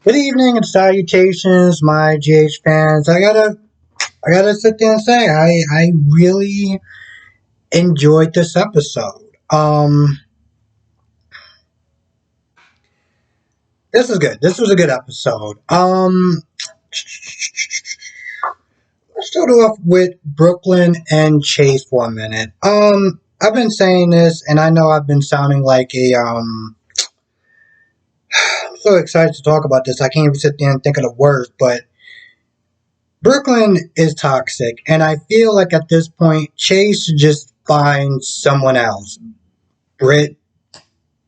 Good evening and salutations, my GH fans. I gotta sit there and say I really enjoyed this episode. This is good. This was a good episode. Let's start off with Brooklyn and Chase for a minute. I've been saying this, and I know I've been sounding like I'm so excited to talk about this. I can't even sit there and think of the words, but Brooklyn is toxic, and I feel like at this point, Chase should just find someone else. Brit,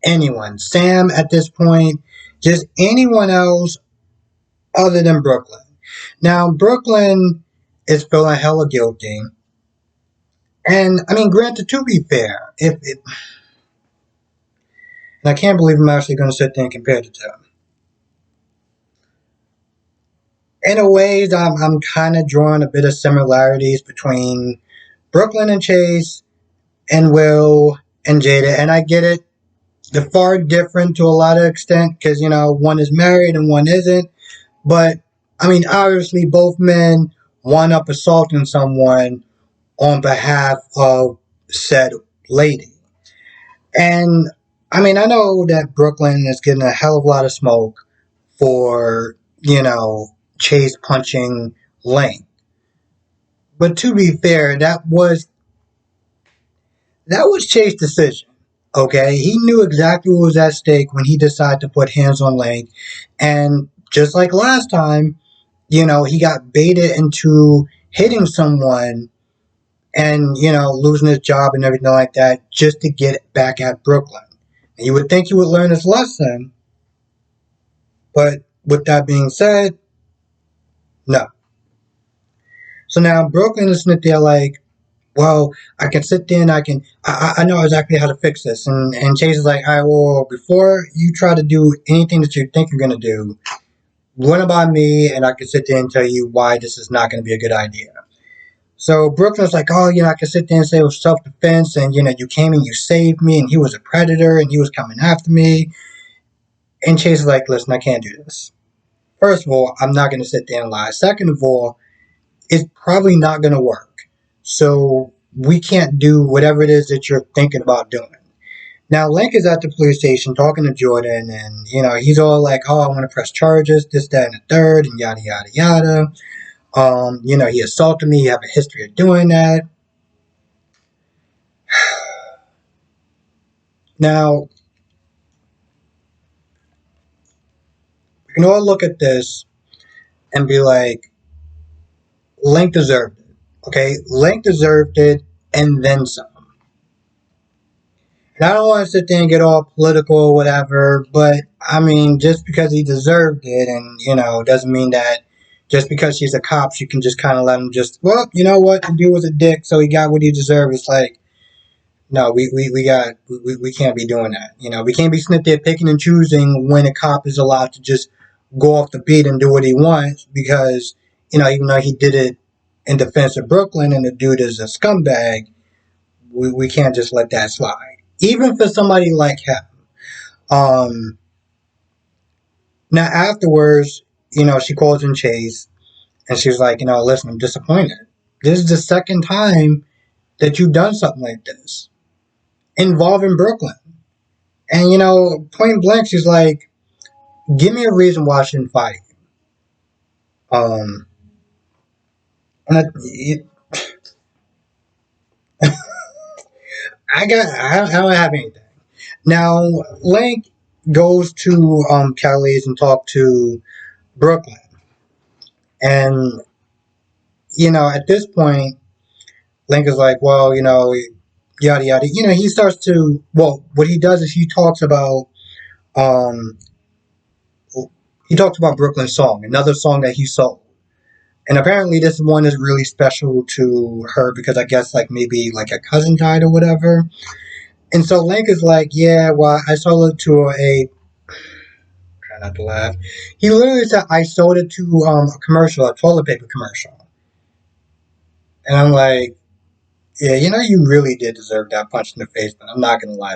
anyone. Sam, at this point, just anyone else other than Brooklyn. Now, Brooklyn is feeling hella guilty. And, I mean, granted, to be fair, and I can't believe I'm actually going to sit there and compare the two. In a way, I'm kind of drawing a bit of similarities between Brooklyn and Chase and Will and Jada, and I get it. They're far different to a lot of extent because, one is married and one isn't. But, I mean, obviously, both men wound up assaulting someone on behalf of said lady. And, I mean, I know that Brooklyn is getting a hell of a lot of smoke for, Chase punching Lane. But to be fair, that was Chase's decision. Okay, he knew exactly what was at stake when he decided to put hands on Lane, and just like last time, he got baited into hitting someone and losing his job and everything like that just to get back at Brooklyn. And you would think he would learn his lesson, but with that being said, no. So now Brooklyn is sitting there like, well, I can sit there and I know exactly how to fix this. And Chase is like, all right, well, before you try to do anything that you think you're going to do, run it by me and I can sit there and tell you why this is not going to be a good idea. So Brooklyn's like, oh, I can sit there and say it was self-defense and, you came and you saved me and he was a predator and he was coming after me. And Chase is like, listen, I can't do this. First of all, I'm not going to sit there and lie. Second of all, it's probably not going to work. So we can't do whatever it is that you're thinking about doing. Now, Link is at the police station talking to Jordan, and, he's all like, oh, I want to press charges, this, that, and the third, and yada, yada, yada. He assaulted me, he have a history of doing that. Now, we can all look at this and be like, Link deserved it. Okay? Link deserved it, and then some. And I don't want to sit there and get all political or whatever, but I mean, just because he deserved it, and doesn't mean that just because she's a cop, she can just kind of let him just, well, you know what, the dude was a dick, so he got what he deserved. It's like, no, we can't be doing that. We can't be sitting there picking and choosing when a cop is allowed to just go off the beat and do what he wants because, even though he did it in defense of Brooklyn and the dude is a scumbag, we can't just let that slide. Even for somebody like him. Now afterwards, she calls in Chase and she's like, listen, I'm disappointed. This is the second time that you've done something like this involving Brooklyn. And, point blank, she's like, give me a reason why I shouldn't fight you. And I don't have anything. Now, Link goes to Kelly's and talk to Brooklyn. And, at this point, Link is like, well, yada, yada. He starts to, well, what he does is um, he talks about Brooklyn's song, another song that he sold. And apparently this one is really special to her because I guess like maybe like a cousin died or whatever. And so Link is like, yeah, well, I sold it to try not to laugh. He literally said, I sold it to a commercial, a toilet paper commercial. And I'm like, yeah, you really did deserve that punch in the face, but I'm not going to lie.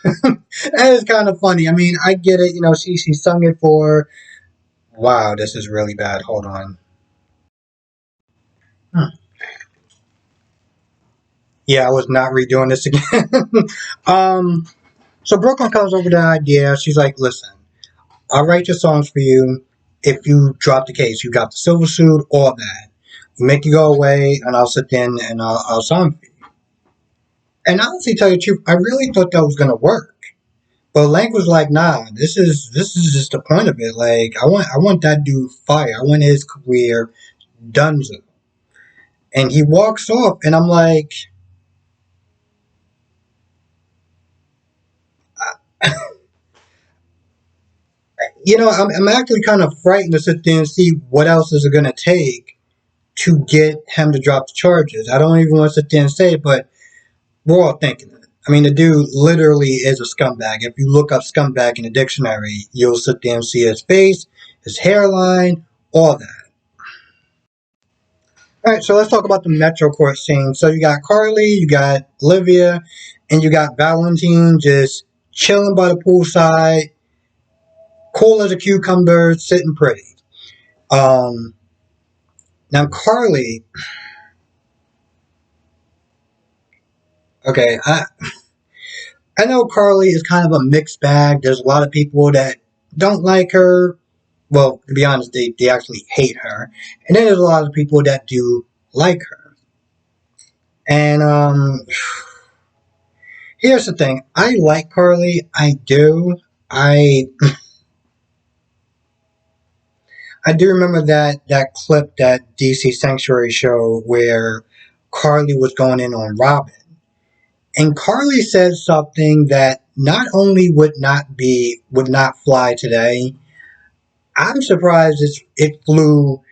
That is kind of funny. I mean, I get it. You know, she sung it for. Wow, this is really bad. Hold on. Hmm. Yeah, I was not redoing this again. um, so Brooklyn comes over with the idea. She's like, "Listen, I'll write your songs for you if you drop the case. You got the silver suit, all that. You make you go away, and I'll sit in and I'll song for you." And honestly, tell you the truth, I really thought that was gonna work. But Lank was like, "Nah, this is just the point of it. Like, I want that dude fire. I want his career done." And he walks off, and I'm like, I'm actually kind of frightened to sit there and see what else is it gonna take to get him to drop the charges. I don't even want to sit there and say it, but we're all thinking it. I mean, the dude literally is a scumbag. If you look up scumbag in the dictionary, you'll sit there and see his face, his hairline, all that. All right, so let's talk about the Metro Court scene. So you got Carly, you got Olivia, and you got Valentine just chilling by the poolside, cool as a cucumber, sitting pretty. Um, Now Carly, okay, I know Carly is kind of a mixed bag. There's a lot of people that don't like her. Well, to be honest, they actually hate her. And then there's a lot of people that do like her. And here's the thing. I like Carly. I do. I I do remember that clip, that DC Sanctuary show where Carly was going in on Robin. And Carly said something that not only would not fly today. I'm surprised it flew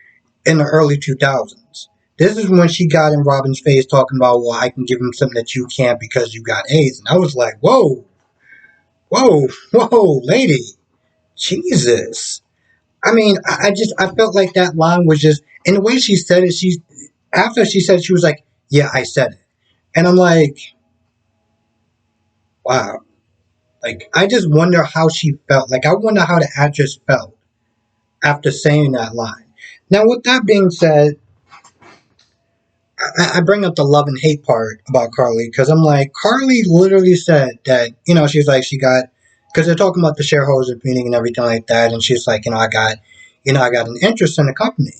in the early 2000s. This is when she got in Robin's face talking about, well, I can give him something that you can't because you got AIDS. And I was like, whoa, whoa, whoa, lady, Jesus. I mean, I felt like that line was just, and the way she said it, after she said it, she was like, yeah, I said it. And I'm like, wow. Like, I just wonder how she felt. Like, I wonder how the actress felt after saying that line. Now, with that being said, I bring up the love and hate part about Carly because I'm like, Carly literally said that, she's like, she got, because they're talking about the shareholders meeting and everything like that. And she's like, I got an interest in the company.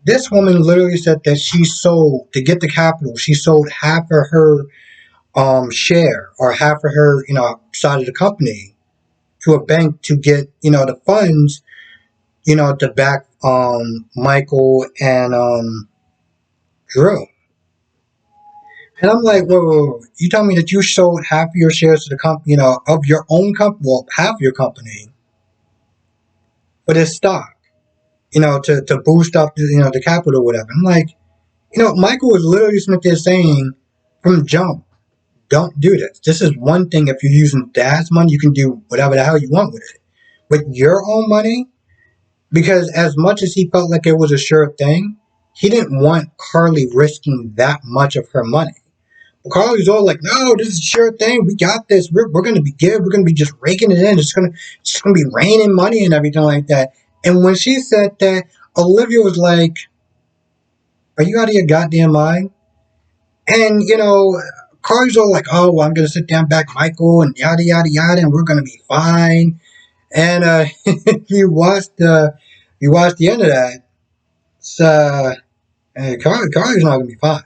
This woman literally said that she sold, to get the capital, she sold half of her share or half of her, side of the company to a bank to get, the funds, to back Michael and Drew. And I'm like, whoa, whoa, whoa. You tell me that you sold half of your shares to the company, of your own company, well, half your company for this stock, to boost up, the capital or whatever. I'm like, Michael was literally sitting there saying from jump, don't do this. This is one thing. If you're using dad's money, you can do whatever the hell you want with it. With your own money, because as much as he felt like it was a sure thing, he didn't want Carly risking that much of her money. Carly's all like, no, this is a sure thing. We got this. We're going to be good. We're going to be just raking it in. It's going to be raining money and everything like that. And when she said that, Olivia was like, are you out of your goddamn mind? And, Carly's all like, oh, well, I'm going to sit down back Michael and yada, yada, yada, and we're going to be fine. And if you watch the end of that, it's, Carly's not going to be fine.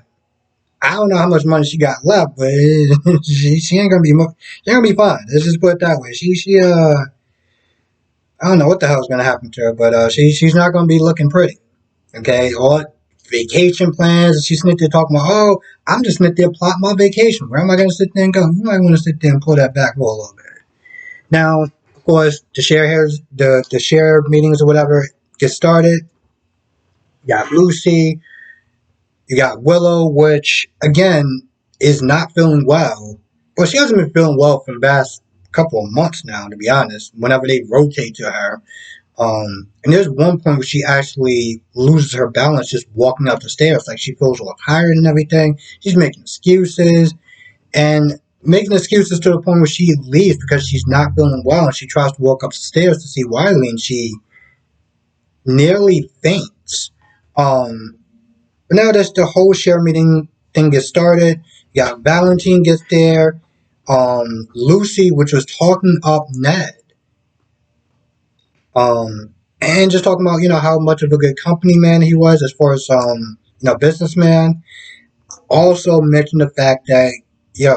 I don't know how much money she got left, but she ain't gonna be fine. Let's just put it that way. I don't know what the hell's gonna happen to her, but she's not gonna be looking pretty. Okay, all vacation plans. She's sitting there talking about, oh, I'm just sitting there plotting my vacation. Where am I gonna sit there and go? You might want to sit there and pull that back for a little bit. Now, of course, the share meetings or whatever get started. You got Lucy. You got Willow, which again is not feeling well. Well, she hasn't been feeling well for the past couple of months now, to be honest. Whenever they rotate to her, and there's one point where she actually loses her balance just walking up the stairs. Like she feels all tired and everything. She's making excuses, and making excuses to the point where she leaves because she's not feeling well, and she tries to walk upstairs to see Wiley, and she nearly faints. Um, but now that's the whole share meeting thing gets started. You got Valentine gets there. Lucy, which was talking up Ned. And just talking about, how much of a good company man he was as far as, businessman. Also mentioned the fact that,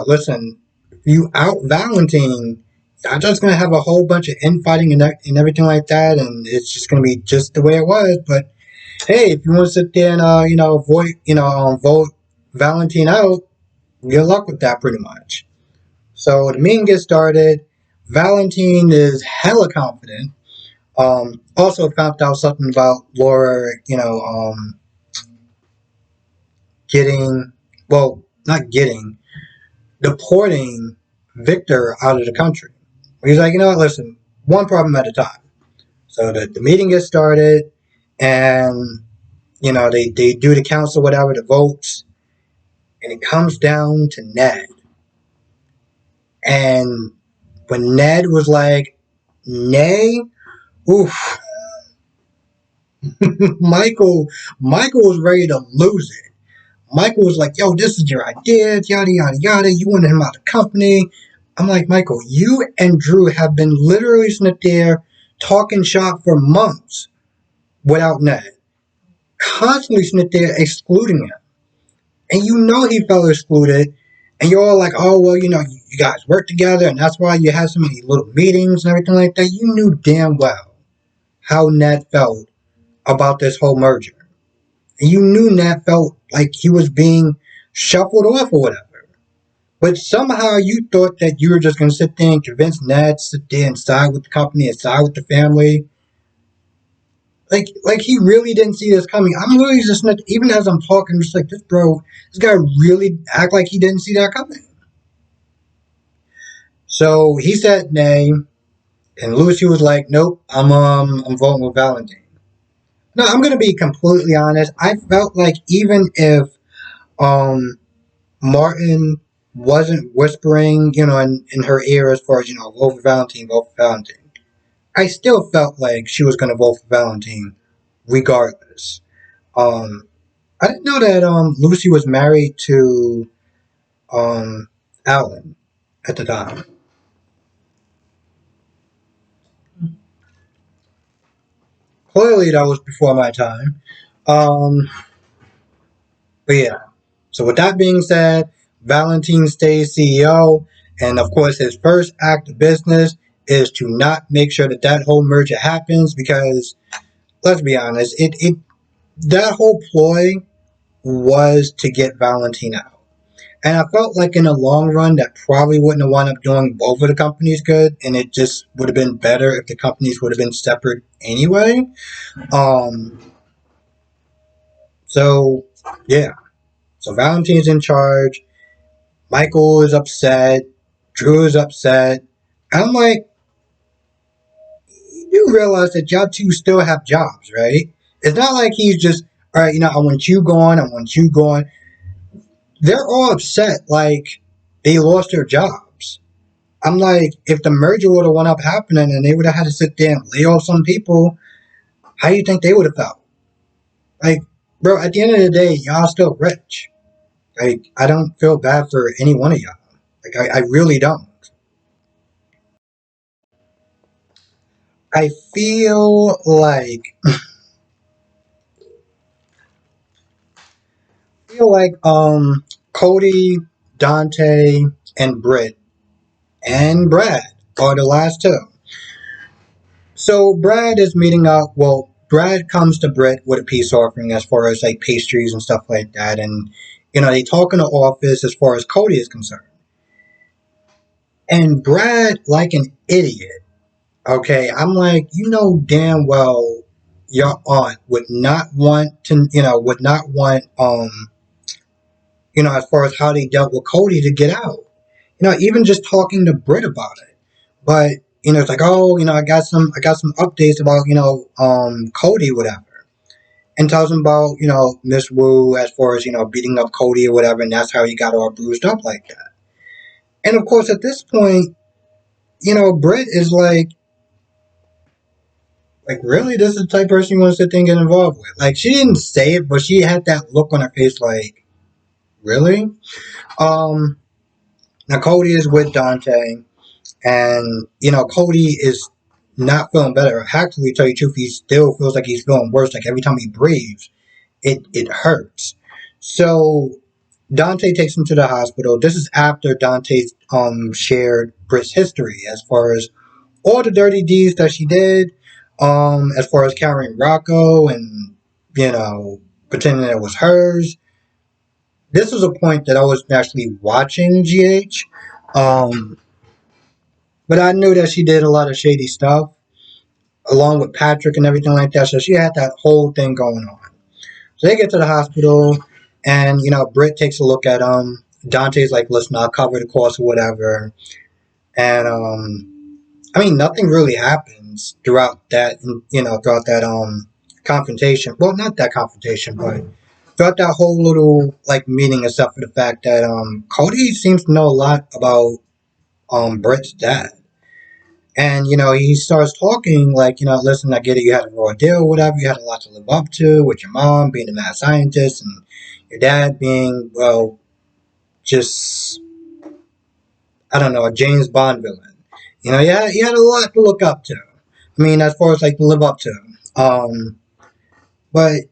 listen, you out Valentine, I'm just going to have a whole bunch of infighting and everything like that, and it's just going to be just the way it was. But hey, if you want to sit there and, vote Valentine out, good luck with that pretty much. So the meeting gets started. Valentine is hella confident. Also found out something about Laura, getting, well, not getting, deporting Victor out of the country. He's like, listen, one problem at a time. So the meeting gets started, and, they do the council, whatever, the votes, and it comes down to Ned. And when Ned was like, nay, oof, Michael, Michael was ready to lose it. Michael was like, yo, this is your idea, yada, yada, yada. You wanted him out of the company. I'm like, Michael, you and Drew have been literally sitting there talking shop for months without Ned. Constantly sitting there excluding him. And he felt excluded. And you're all like, oh, well, you guys work together, and that's why you have so many little meetings and everything like that. You knew damn well how Ned felt about this whole merger. And you knew Ned felt like he was being shuffled off or whatever. But somehow you thought that you were just going to sit there and convince Ned to sit there and side with the company and side with the family. Like he really didn't see this coming. I'm literally just, even as I'm talking, just like, this guy really act like he didn't see that coming. So he said nay, and Lucy was like, nope, I'm voting with Valentine. No, I'm gonna be completely honest. I felt like even if Martin wasn't whispering, in her ear as far as, vote for Valentine, vote for Valentine, I still felt like she was gonna vote for Valentine regardless. Um, I didn't know that Lucy was married to Alan at the time. Clearly, that was before my time. Um, but yeah. So with that being said, Valentine stays CEO, and of course, his first act of business is to not make sure that that whole merger happens because let's be honest, it that whole ploy was to get Valentine out. And I felt like in the long run, that probably wouldn't have wound up doing both of the companies good, and it just would have been better if the companies would have been separate anyway. Um, so, yeah. So Valentine's in charge. Michael is upset. Drew is upset. I'm like, you realize that y'all two still have jobs, right? It's not like he's just, all right, I want you gone. I want you gone. They're all upset like they lost their jobs. I'm like, if the merger would have wound up happening and they would have had to sit there and lay off some people, how do you think they would have felt? Like, bro, at the end of the day, y'all still rich. Like, I don't feel bad for any one of y'all. Like, I really don't. I feel like Cody, Dante, and Brit and Brad are the last two. So Brad is meeting up. Well, Brad comes to Brit with a peace offering as far as like pastries and stuff like that, and they talk in the office as far as Cody is concerned. And Brad, like an idiot, okay, I'm like, damn well your aunt would not want to, would not want as far as how they dealt with Cody to get out. Even just talking to Brit about it. But, it's like, oh, I got some updates about, Cody, whatever. And tells him about, Miss Wu as far as, beating up Cody or whatever, and that's how he got all bruised up like that. And of course, at this point, Brit is like, really, this is the type of person you want to sit there and get involved with. Like, she didn't say it, but she had that look on her face, like, really? Um, Now Cody is with Dante, and Cody is not feeling better. Actually, to tell you the truth, he still feels like he's feeling worse. Like every time he breathes, it hurts. So Dante takes him to the hospital. This is after Dante's shared Brit's history as far as all the dirty deeds that she did, as far as carrying Rocco and pretending it was hers. This was a point that I was actually watching GH, um, but I knew that she did a lot of shady stuff along with Patrick and everything like that. So she had that whole thing going on. So they get to the hospital, and Britt takes a look at him. Dante's like, "Listen, I'll cover the cost or whatever." And I mean, nothing really happens throughout that. Throughout that confrontation. Well, not that confrontation, but throughout that whole little like meeting, except for the fact that Cody seems to know a lot about Britt's dad. And he starts talking like, listen, I get it. You had a raw deal, whatever. You had a lot to live up to with your mom being a mad scientist, and your dad being, well, just I don't know, a James Bond villain. You had a lot to look up to. I mean, as far as like to live up to. But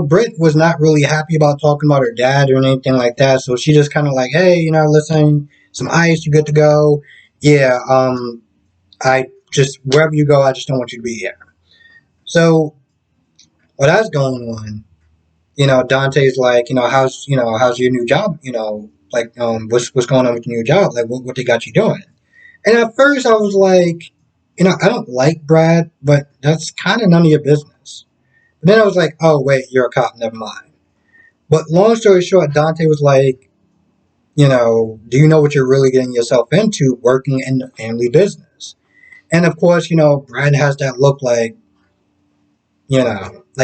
Britt was not really happy about talking about her dad or anything like that. So she just kind of like, hey, listen, some ice, you good to go? Yeah. I just wherever you go, I just don't want you to be here. So while that's going on, Dante's like, how's your new job? Like, what's going on with your new job? Like, what they got you doing? And at first, I was like, I don't like Brad, but that's kind of none of your business. But then I was like, oh wait, you're a cop, never mind. But long story short, Dante was like, do you know what you're really getting yourself into working in the family business? And of course, Brad has that look like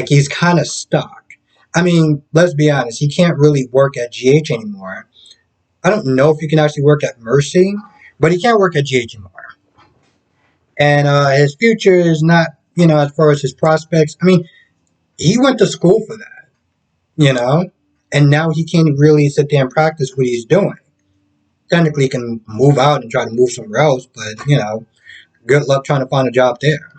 he's kind of stuck. I mean, let's be honest, he can't really work at GH anymore. I don't know if he can actually work at Mercy, but he can't work at GH anymore. And his future is not, as far as his prospects. I mean, he went to school for that, you know, and now he can't really sit there and practice what he's doing. Technically, he can move out and try to move somewhere else, but, good luck trying to find a job there.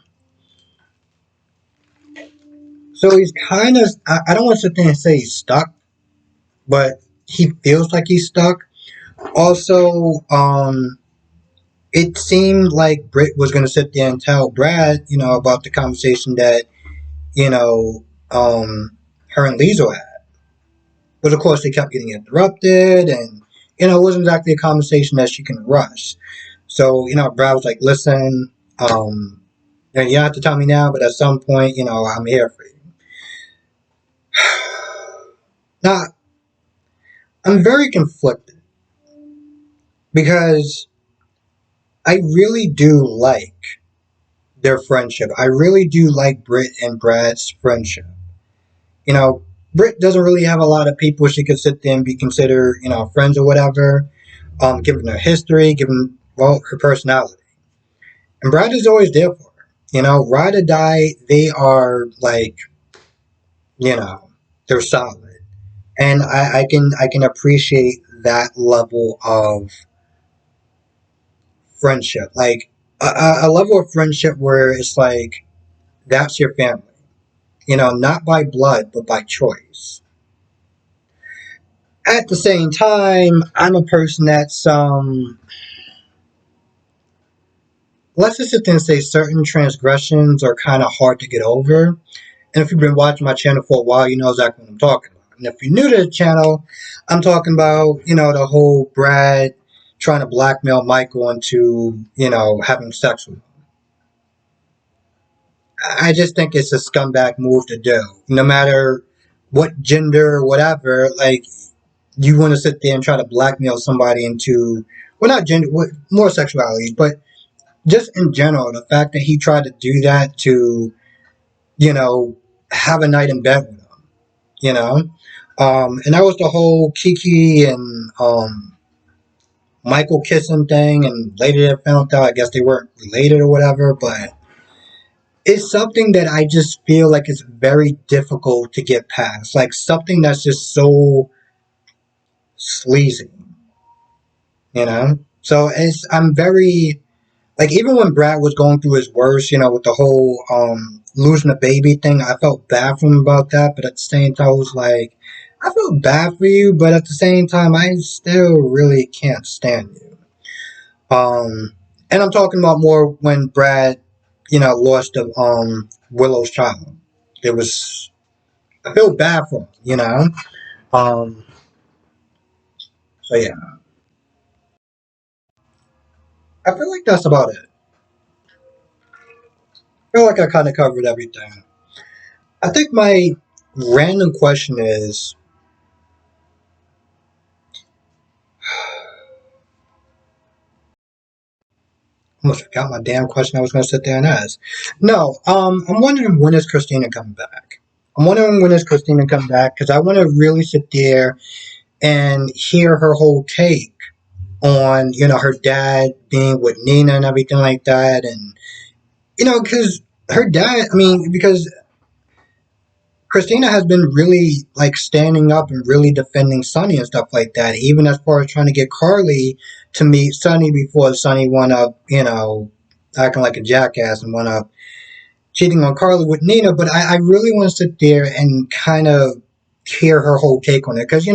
So he's kind of, I don't want to sit there and say he's stuck, but he feels like he's stuck. Also, it seemed like Britt was going to sit there and tell Brad, about the conversation that, you know, her and Liesel had. But of course, they kept getting interrupted, and, it wasn't exactly a conversation that she can rush. So, Brad was like, listen, you don't have to tell me now, but at some point, I'm here for you. Now, I'm very conflicted because I really do like their friendship. I really do like Britt and Brad's friendship. You know, Britt doesn't really have a lot of people she could sit there and be considered, friends or whatever, given her history, given, well, her personality. And Brad is always there for her. Ride or die, they are like, they're solid. And I can appreciate that level of friendship. Like, a level of friendship where it's like, that's your family. Not by blood, but by choice. At the same time, I'm a person that's let's just sit there and say certain transgressions are kind of hard to get over. And if you've been watching my channel for a while, you know exactly what I'm talking about. And if you're new to the channel, I'm talking about, the whole Brad trying to blackmail Michael into, having sex with him. I just think it's a scumbag move to do. No matter what gender or whatever, like, you want to sit there and try to blackmail somebody into, well, not gender, more sexuality, but just in general, the fact that he tried to do that to, you know, have a night in bed with him, you know? And that was the whole Kiki and Michael kissing thing, and later they found out I guess they weren't related or whatever, but it's something that I just feel like it's very difficult to get past. Like something that's just so sleazy, you know? So I'm very like even when Brad was going through his worst, with the whole losing a baby thing, I felt bad for him about that, but at the same time I was like, I feel bad for you, but at the same time I still really can't stand you. And I'm talking about more when Brad, lost the Willow's child. It was I feel bad for him. Um, so yeah, I feel like that's about it. I feel like I kind of covered everything. I think my random question is, I almost forgot my damn question I was going to sit there and ask. No, I'm wondering when is Christina coming back? I'm wondering when is Christina coming back because I want to really sit there and hear her whole take on, her dad being with Nina and everything like that. And, because her dad, I mean, because Christina has been really like standing up and really defending Sonny and stuff like that, even as far as trying to get Carly to meet Sonny before Sonny wound up, acting like a jackass and wound up cheating on Carly with Nina. But I really want to sit there and kind of hear her whole take on it because,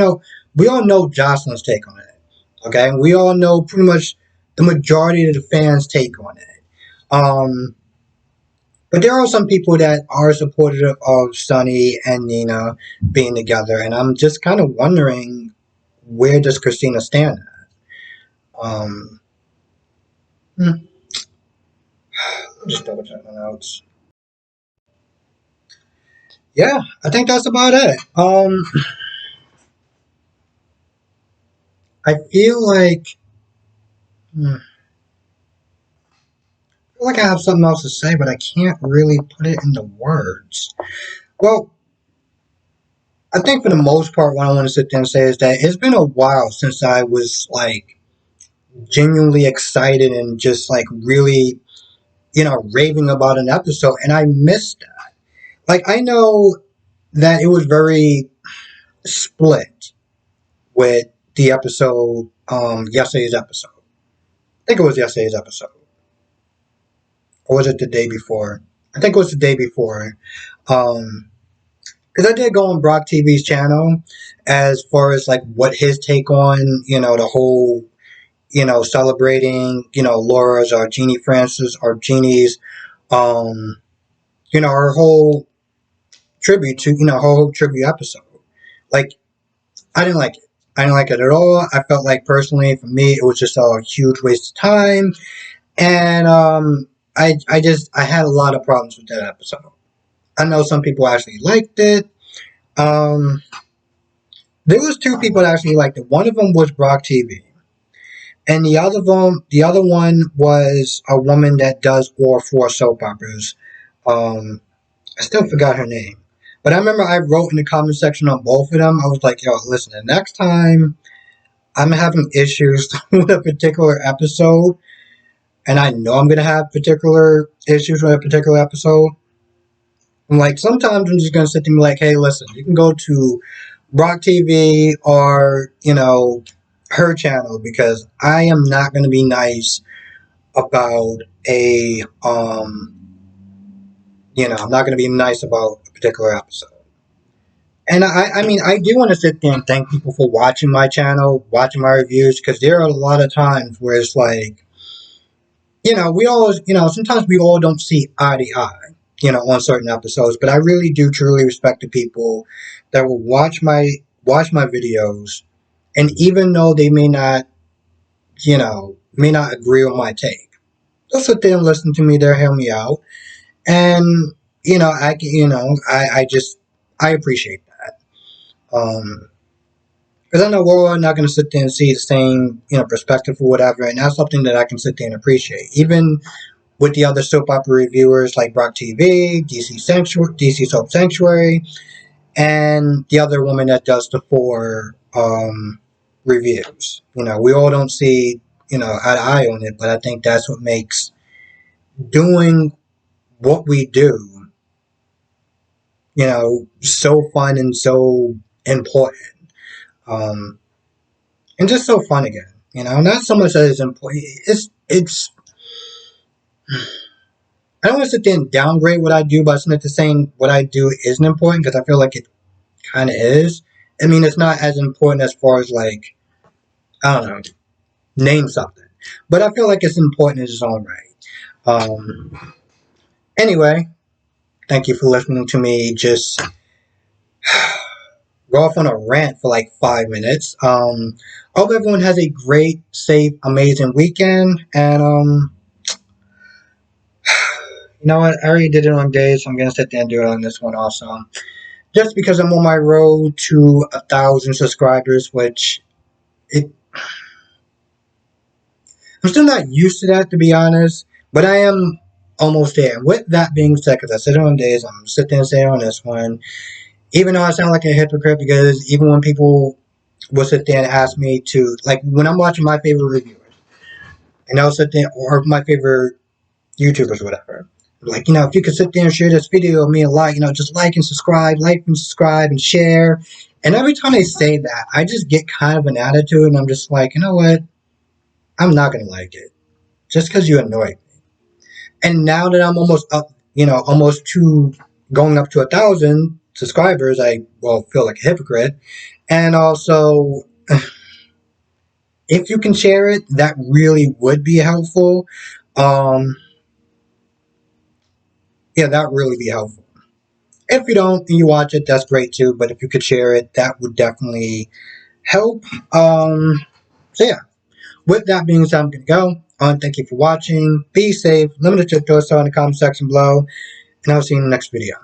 we all know Jocelyn's take on it. Okay. And we all know pretty much the majority of the fans' take on it. Um, but there are some people that are supportive of Sonny and Nina being together, and I'm just kind of wondering where does Christina stand at? Hmm, just double check my notes. Yeah, I think that's about it. I feel like I feel like I have something else to say, but I can't really put it into words. Well, I think for the most part, what I want to sit there and say is that it's been a while since I was like genuinely excited and just like really raving about an episode, and I missed that. Like, I know that it was very split with the episode, yesterday's episode. I think it was yesterday's episode. Or was it the day before? I think it was the day before. Um, because I did go on Brock TV's channel as far as like what his take on, the whole, celebrating, Laura's or Jeannie Francis or Jeannie's, um, her whole tribute to, her whole tribute episode. Like, I didn't like it. I didn't like it at all. I felt like personally, for me, it was just a huge waste of time. And I had a lot of problems with that episode. I know some people actually liked it. Um, there was two people that actually liked it. One of them was Brock TV, and the other one was a woman that does all four soap operas. Um, I still forgot her name. But I remember I wrote in the comment section on both of them. I was like, yo, listen, the next time I'm having issues with a particular episode, and I know I'm going to have particular issues with a particular episode, I'm like, sometimes I'm just going to sit there and be like, hey, listen, you can go to Rock TV or, her channel because I am not going to be nice about I'm not going to be nice about a particular episode. And I mean, I do want to sit there and thank people for watching my channel, watching my reviews, because there are a lot of times where it's like, we all, sometimes we all don't see eye to eye, on certain episodes. But I really do truly respect the people that will watch my videos, and even though they may not agree with my take, they'll sit there and listen to me. They'll hear me out, and I can, I appreciate that. Because I know we're all not going to sit there and see the same, perspective or whatever, and that's something that I can sit there and appreciate. Even with the other soap opera reviewers like Brock TV, DC Soap Sanctuary, and the other woman that does the four reviews. We all don't see, eye to eye on it, but I think that's what makes doing what we do, so fun and so important. Um, and just so fun again. Not so much that it's important. It's. I don't want to sit there and downgrade what I do by saying what I do isn't important, because I feel like it kind of is. I mean, it's not as important as far as, like, I don't know, name something, but I feel like it's important in its own right. Anyway, thank you for listening to me just go off on a rant for like 5 minutes. Hope everyone has a great, safe, amazing weekend. And you know what? I already did it on days, so I'm gonna sit there and do it on this one also. Just because I'm on my road to 1,000 subscribers, which it I'm still not used to that, to be honest, but I am almost there. With that being said, because I said it on days, I'm gonna sit there and say it on this one. Even though I sound like a hypocrite, because even when people will sit there and ask me to, like, when I'm watching my favorite reviewers, and I'll sit there, or my favorite YouTubers, whatever, like, if you could sit there and share this video of me a lot, just like and subscribe and share. And every time they say that, I just get kind of an attitude, and I'm just like, you know what? I'm not gonna like it just because you annoy me. And now that I'm almost up, almost to going up to 1,000 subscribers, I feel like a hypocrite. And also, if you can share it, that really would be helpful. Yeah, that would really be helpful. If you don't and you watch it, that's great too. But if you could share it, that would definitely help. So yeah, with that being said, I'm gonna go. Thank you for watching. Be safe. Limit your thoughts in the comment section below, and I'll see you in the next video.